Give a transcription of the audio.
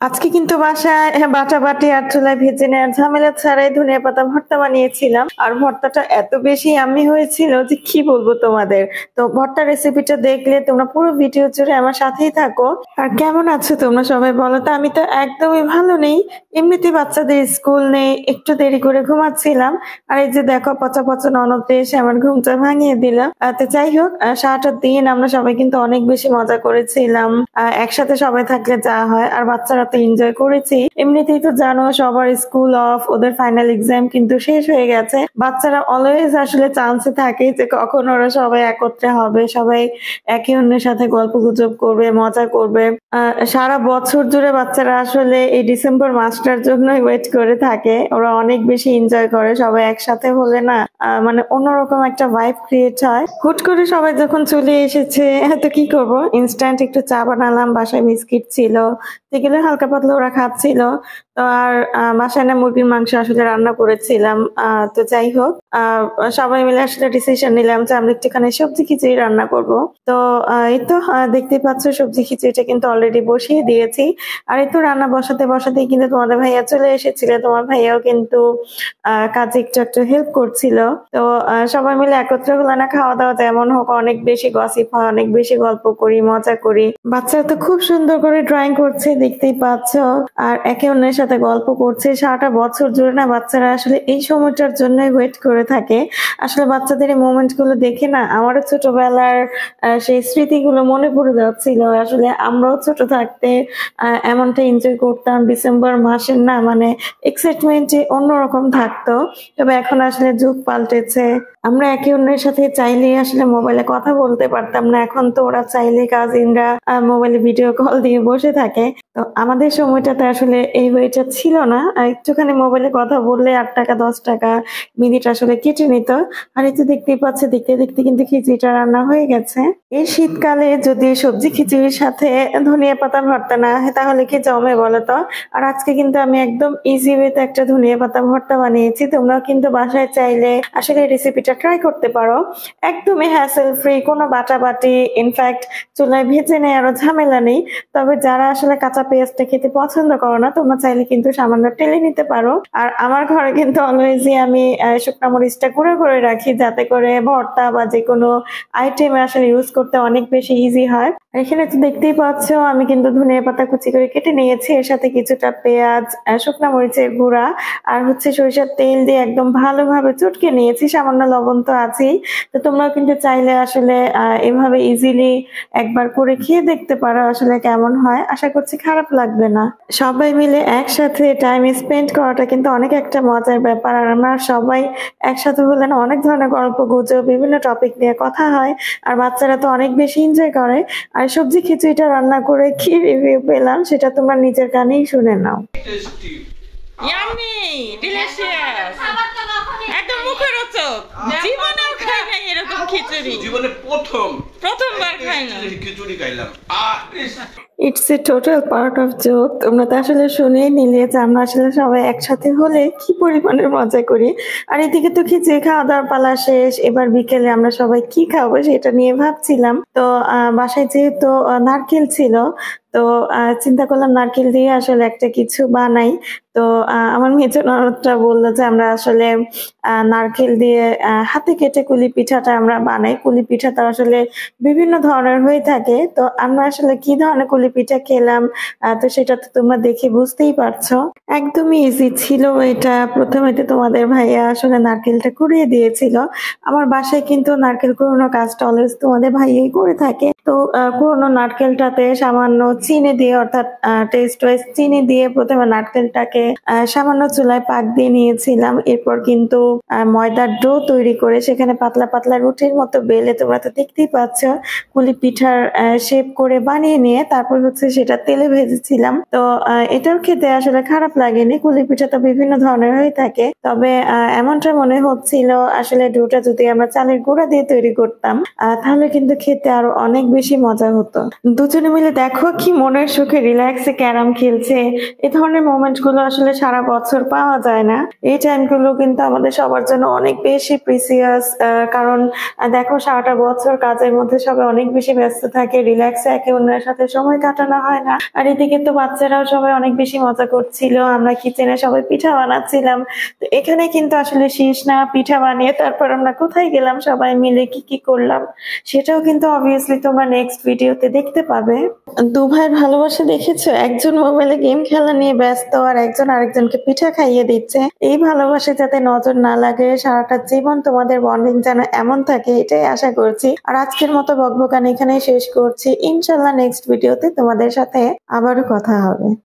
আজকে কিন্তু বাসায় বাটাবাটি আর চুলায় ভেজে নেওয়ার ঝামেলা ছাড়াই ধনিয়া পাতা ভর্তা বানিয়েছিলাম। আর ভর্তাটা এত বেশি ইয়াম্মি হয়েছিল যে কি বলবো তোমাদের। তো ভর্তা রেসিপিটা দেখলে তোমরা পুরো ভিডিও জুড়ে আমার সাথেই থাকো। আর কেমন আছো তোমরা সবাই বলো তো? আমি তো একদমই ভালো নেই। এমনিতেই বাচ্চাদের স্কুল নেই, একটু দেরি করে ঘুমাচ্ছিলাম। আর এই যে দেখো পচা পচা ননদ এসে আমার ঘুমটা ভাঙিয়ে দিল। তো যাই হোক, সারাটা দিন আমরা সবাই কিন্তু অনেক বেশি মজা করেছিলাম। একসাথে সবাই থাকলে যা হয়, আর বাচ্চারা তো এনজয় করেছি। এমনিতেই তো জানো সবার স্কুল অফ, ওদের ফাইনাল এক্সাম কিন্তু শেষ হয়ে গেছে। বাচ্চারা অলওয়েজ আসলে চান্সে থাকে যে কখন ওরা সবাই একত্রে হবে, সবাই একে অন্যের সাথে গল্প গুজব করবে, মজা করবে। সারা বছর জুড়ে বাচ্চারা আসলে এই ডিসেম্বর মাসটার জন্যই ওয়েট করে থাকে। ওরা অনেক বেশি এনজয় করে, সবাই একসাথে হলে না মানে অন্যরকম একটা ভাইব ক্রিয়েট হয়। হুট করে সবাই যখন চলে এসেছে, তো কি করব, ইনস্ট্যান্ট একটু চা বানালাম, বাসায় বিস্কিট ছিল, যেগুলো হালকা পাতলা ওরা খাচ্ছিল। তো আর বাসায় না মুরগির মাংস আসলে রান্না করেছিলাম। তো যাই হোক, সবাই মিলে আসলে ডিসিশন নিলাম যে আমরা একটুখানি সবজি খিচুড়ি রান্না করব। তো এই তো দেখতে পাচ্ছ সবজি খিচুড়িটা কিন্তু অলরেডি বসিয়ে দিয়েছি। আর এই তো রান্না বসাতে বসাতেই কিন্তু তোমাদের ভাইয়া চলে এসেছিল। তোমার ভাইয়াও কিন্তু কাজে একটু একটু হেল্প করছিল। তো সবাই মিলে একত্রে হলো না, খাওয়া দাওয়া যেমন হোক, অনেক বেশি গসিপ হয়, অনেক বেশি গল্প করি, মজা করি। বাচ্চারা তো খুব সুন্দর করে ড্রয়িং করছে, দেখতেই পাচ্ছ। আর একে অন্যের সাথে গল্প করছে। সারাটা বছর জুড়ে না বাচ্চারা আসলে এই সময়টার জন্যই ওয়েট করে থাকে। আসলে বাচ্চাদের এই মোমেন্ট গুলো দেখে না আমারও ছোটবেলার সেই স্মৃতিগুলো মনে পড়ে যাচ্ছিল। আসলে আমরাও ছোট থাকতে এমনটা এনজয় করতাম। ডিসেম্বর মাসের না মানে এক্সাইটমেন্ট অন্যরকম থাকতো। তবে এখন আসলে যুগ পাল্টেছে। আমরা একে অন্যের সাথে চাইলে আসলে মোবাইলে কথা বলতে পারতাম না। এখন তো ওরা চাইলে কাজিনরা মোবাইলে ভিডিও কল দিয়ে বসে থাকে। তো আমাদের সময়টাতে আসলে এই ওয়েটা ছিল না। একটুখানি মোবাইলে কথা বললে 8 টাকা 10 টাকা মিনিট আসলে কেটে নিত। আর এই তো দেখতেই পাচ্ছে, দেখতে দেখতে কিন্তু খিচুড়িটা রান্না হয়ে গেছে। এই শীতকালে যদি সবজি খিচুড়ির সাথে ধনিয়া পাতা ভর্তা না হয় তাহলে কি জমে বলো তো? আর আজকে কিন্তু আমি একদম ইজি ওয়েতে একটা ধনিয়া পাতা ভর্তা বানিয়েছি। তোমরাও কিন্তু বাসায় চাইলে আসলে রেসিপিটা ট্রাই করতে পারো। একদমই হ্যাসেল ফ্রি, কোনো বাটাবাটি, ইনফ্যাক্ট চুলায় ভেজে নেই, আরো ঝামেলা নেই। তবে যারা আসলে কাঁচা পেঁয়াজটা খেতে পছন্দ করো না, তোমরা চাইলে কিন্তু সামান্য টেলে নিতে পারো। আর আমার ঘরে কিন্তু অলওয়েজই আমি শুকনো মরিচটা গুঁড়ো করে রাখি, যাতে করে ভর্তা বা যে কোনো আইটেমে আসলে ইউজ করতে অনেক বেশি ইজি হয়। এখানে তো দেখতেই পাচ্ছ আমি কিন্তু ধনিয়া পাতা কুচি করে কেটে নিয়েছি, এর সাথে কিছুটা পেঁয়াজ, শুকনো মরিচের গুঁড়া আর হচ্ছে সরিষার তেল দিয়ে একদম ভালোভাবে চটকে নিয়েছি। সামান্য লবণ তো আছেই। তো তোমরাও কিন্তু চাইলে আসলে এভাবে ইজিলি একবার করে খেয়ে দেখতে পারো আসলে কেমন হয়। আশা করছি খারাপ লাগবে না। সবাই মিলে একসাথে টাইম স্পেন্ড করাটা কিন্তু অনেক একটা মজার ব্যাপার। আর আমরা সবাই একসাথে হলে না অনেক ধরনের গল্প গুজব, বিভিন্ন টপিক নিয়ে কথা হয়। আর বাচ্চারা তো অনেক বেশি এনজয় করে। আর সবজি খিচুড়িটা রান্না করে কি রিভিউ পেলাম সেটা তোমরা নিজের কানেই শুনে নাও। ইয়াম্মি ডিলিশিয়াস, একদম মুখরোচক। জীবনেও খাই নাই এরকম খিচুড়ি, জীবনে প্রথমবার খাই না খিচুড়ি খাইলাম। It's a total part of joke. তোমরা তো আসলে শুনেই নিলে যে আমরা আসলে সবাই একসাথে হলে কি পরিমাণের মজা করি। আর এদিকে তো খিচুড়ি খাওয়া দাওয়ার পালা শেষ। এবার বিকেলে আমরা সবাই কি খাবো সেটা নিয়ে ভাবছিলাম। তো বাসায় যেহেতু নারকেল ছিল, তো চিন্তা করলাম নারকেল দিয়ে আসলে একটা কিছু বানাই। তো আমার মেজো ননদটা বললো যে আমরা আসলে নারকেল দিয়ে হাতে কেটে কুলি পিঠাটা আমরা বানাই। কুলি পিঠাটা আসলে বিভিন্ন ধরনের হয়ে থাকে। তো আমরা আসলে কি ধরনের কুলি পিঠা খেলাম, তো সেটা তো তোমরা দেখে বুঝতেই পারছো। একদমই ইজি ছিল এটা। প্রথমে তো তোমাদের ভাইয়া আসলে নারকেলটা কুড়িয়ে দিয়েছিল। আমার বাসায় কিন্তু নারকেল কুড়ানোর কাজটা অলওয়েজ তোমাদের ভাইয়াই করে থাকে। তো কুড়ানো নারকেলটাতে সামান্য চিনি দিয়ে, অর্থাৎ টেস্ট ওয়াইজ চিনি দিয়ে প্রথমে নারকেলটাকে সামান্য চুলায় পাক দিয়ে নিয়েছিলাম। এরপর কিন্তু ময়দার ডো তৈরি করে সেখানে পাতলা পাতলা রুটির মতো বেলে, তোমরা তো দেখতেই পাচ্ছ, কুলি পিঠার শেপ করে বানিয়ে নিয়ে তারপর হচ্ছে সেটা তেলে ভেজেছিলাম। তো এটাও খেতে আসলে খারাপ লাগেনি। কুলি পিঠা তো বিভিন্ন ধরনের হয়ে থাকে, তবে এমনটা মনে হচ্ছিল আসলে ডোটা যদি আমরা চালের গুঁড়া দিয়ে তৈরি করতাম তাহলে কিন্তু খেতে আরো অনেক বেশি মজা হতো। দুজনে মিলে দেখো কি মনের সুখে রিল্যাক্সে ক্যারাম খেলছে। এই ধরনের মোমেন্ট গুলো আসলে সারা বছর পাওয়া যায় না। এই টাইম গুলো কিন্তু আমাদের সবার জন্য অনেক বেশি প্রিসিয়াস। কারণ দেখো সারাটা বছর কাজের মধ্যে সবাই অনেক বেশি ব্যস্ত থাকে, রিল্যাক্সে একে অন্যের সাথে সময় কাটানো হয় না। আর এদিকে তো বাচ্চারাও সবাই অনেক বেশি মজা করছিল, আমরা কিচেনে সবাই পিঠা বানাচ্ছিলাম। তো এখানে কিন্তু আসলে শেষ না, পিঠা বানিয়ে তারপর আমরা কোথায় গেলাম সবাই মিলে কি কি করলাম সেটাও কিন্তু অবভিয়াসলি তোমরা নেক্সট ভিডিওতে দেখতে পাবে। দু ভাইয়ের ভালোবাসা দেখেছো, একজন মোবাইলে গেম খেলা নিয়ে ব্যস্ত আর একজন আরেকজনকে পিঠা খাইয়ে দিচ্ছে। এই ভালোবাসা যাতে নজর না লাগে, সারাটা জীবন তোমাদের বন্ডিং যেন এমন থাকে, এটাই আশা করছি। আর আজকের মতো বকবকান এখানেই শেষ করছি, ইনশাল্লাহ নেক্সট ভিডিওতে তোমাদের সাথে আবারও কথা হবে।